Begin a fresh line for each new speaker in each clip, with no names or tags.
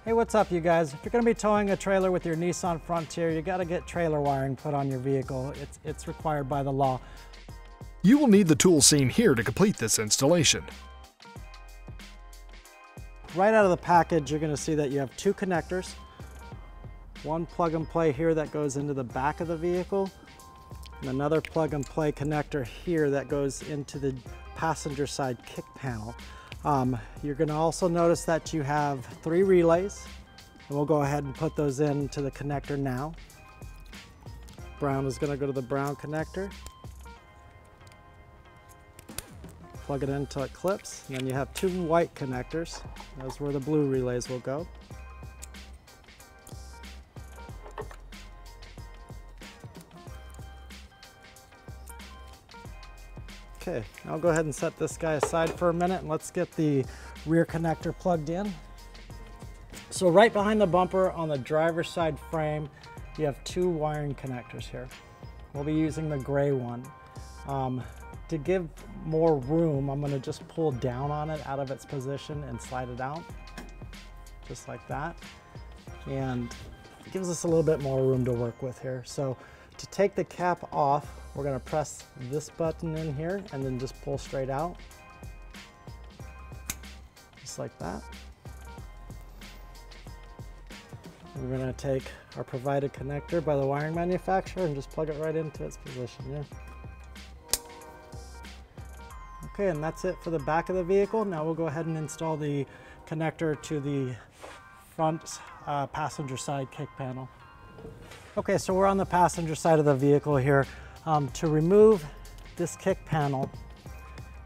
Hey, what's up you guys? If you're going to be towing a trailer with your Nissan Frontier, you got to get trailer wiring put on your vehicle. It's required by the law.
You will need the tools seen here to complete this installation.
Right out of the package, you're going to see that you have two connectors. One plug and play here that goes into the back of the vehicle, and another plug and play connector here that goes into the passenger side kick panel. You're going to also notice that you have 3 relays, and we'll go ahead and put those into the connector now. Brown is going to go to the brown connector. Plug it in until it clips, and then you have 2 white connectors. Those where the blue relays will go. Okay, I'll go ahead and set this guy aside for a minute and let's get the rear connector plugged in. So right behind the bumper on the driver's side frame, you have 2 wiring connectors here. We'll be using the gray one. To give more room, I'm going to just pull down on it out of its position and slide it out, just like that. And it gives us a little bit more room to work with here. So to take the cap off, we're going to press this button in here and then just pull straight out, just like that. We're going to take our provided connector by the wiring manufacturer and just plug it right into its position. Yeah. Okay, and that's it for the back of the vehicle. Now we'll go ahead and install the connector to the front passenger side kick panel. Okay, so we're on the passenger side of the vehicle here. To remove this kick panel,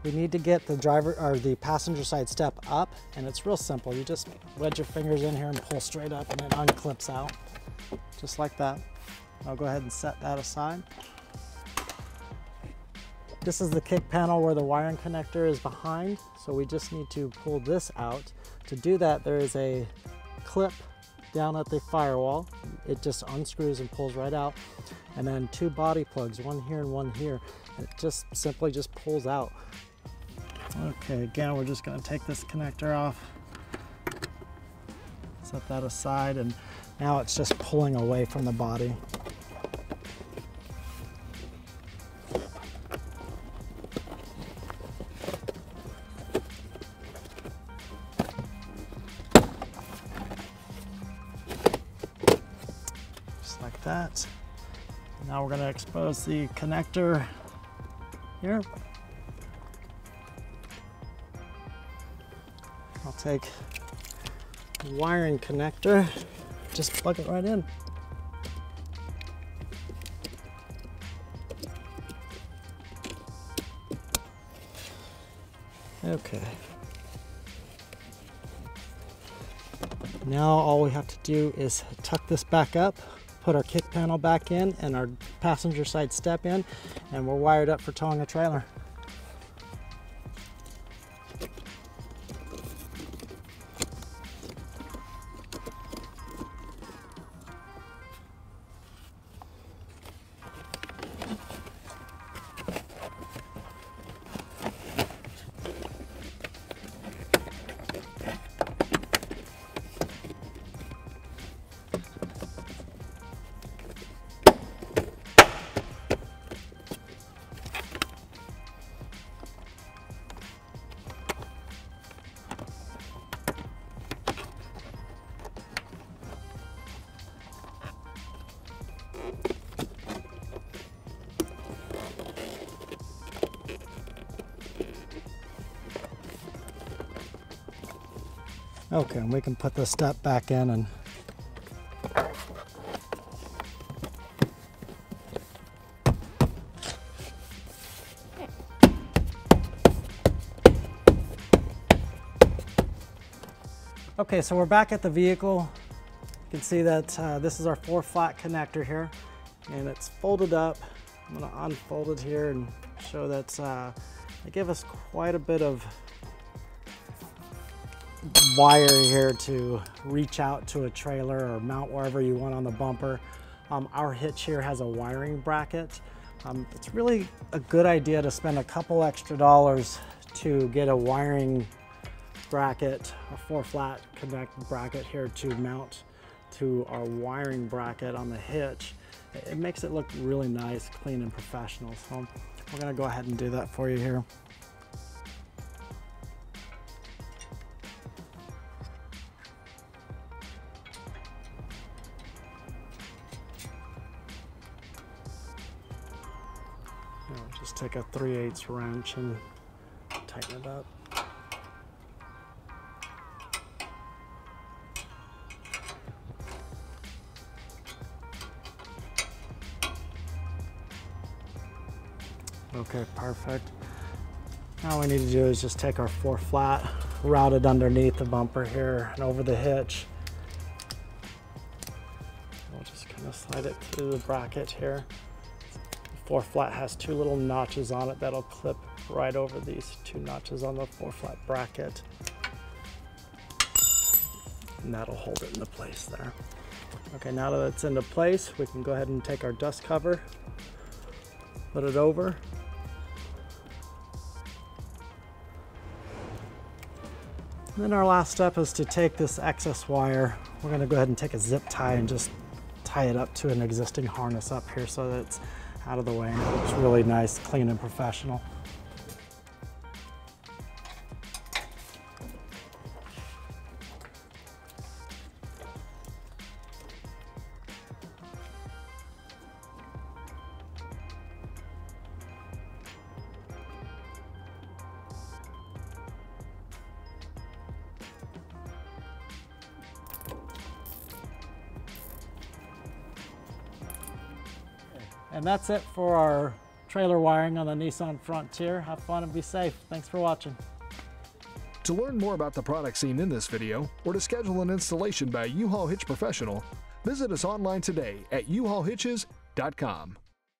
we need to get the driver or the passenger side step up, and it's real simple. You just wedge your fingers in here and pull straight up, and it unclips out, just like that. I'll go ahead and set that aside. This is the kick panel where the wiring connector is behind, so we just need to pull this out. To do that, there is a clip down at the firewall. It just unscrews and pulls right out. And then 2 body plugs, one here and one here. And it just simply just pulls out. Okay, again, we're just going to take this connector off, set that aside, and now it's just pulling away from the body. Like that. Now we're going to expose the connector here. I'll take the wiring connector, just plug it right in. Okay. Now all we have to do is tuck this back up, put our kick panel back in and our passenger side step in, and we're wired up for towing a trailer. Okay, and we can put the step back in and okay, so we're back at the vehicle. You can see that this is our 4-flat connector here, and it's folded up. I'm going to unfold it here and show that they give us quite a bit of wire here to reach out to a trailer or mount wherever you want on the bumper. Our hitch here has a wiring bracket. It's really a good idea to spend a couple extra dollars to get a wiring bracket, a 4-flat connect bracket here to mount to our wiring bracket on the hitch. It makes it look really nice, clean, and professional. So we're gonna go ahead and do that for you here. Just take a 3/8 wrench and tighten it up. Okay, perfect. Now all we need to do is just take our 4-flat, route it underneath the bumper here and over the hitch. We'll just kind of slide it through the bracket here. The 4-flat has 2 little notches on it that'll clip right over these 2 notches on the 4-flat bracket. And that'll hold it into place there. Okay, now that it's into place, we can go ahead and take our dust cover, put it over. And then our last step is to take this excess wire. We're going to go ahead and take a zip tie and just tie it up to an existing harness up here so that it's out of the way and it looks really nice, clean, and professional. And that's it for our trailer wiring on the Nissan Frontier. Have fun and be safe. Thanks for watching.
To learn more about the products seen in this video, or to schedule an installation by U-Haul Hitch Professional, visit us online today at uhaulhitches.com.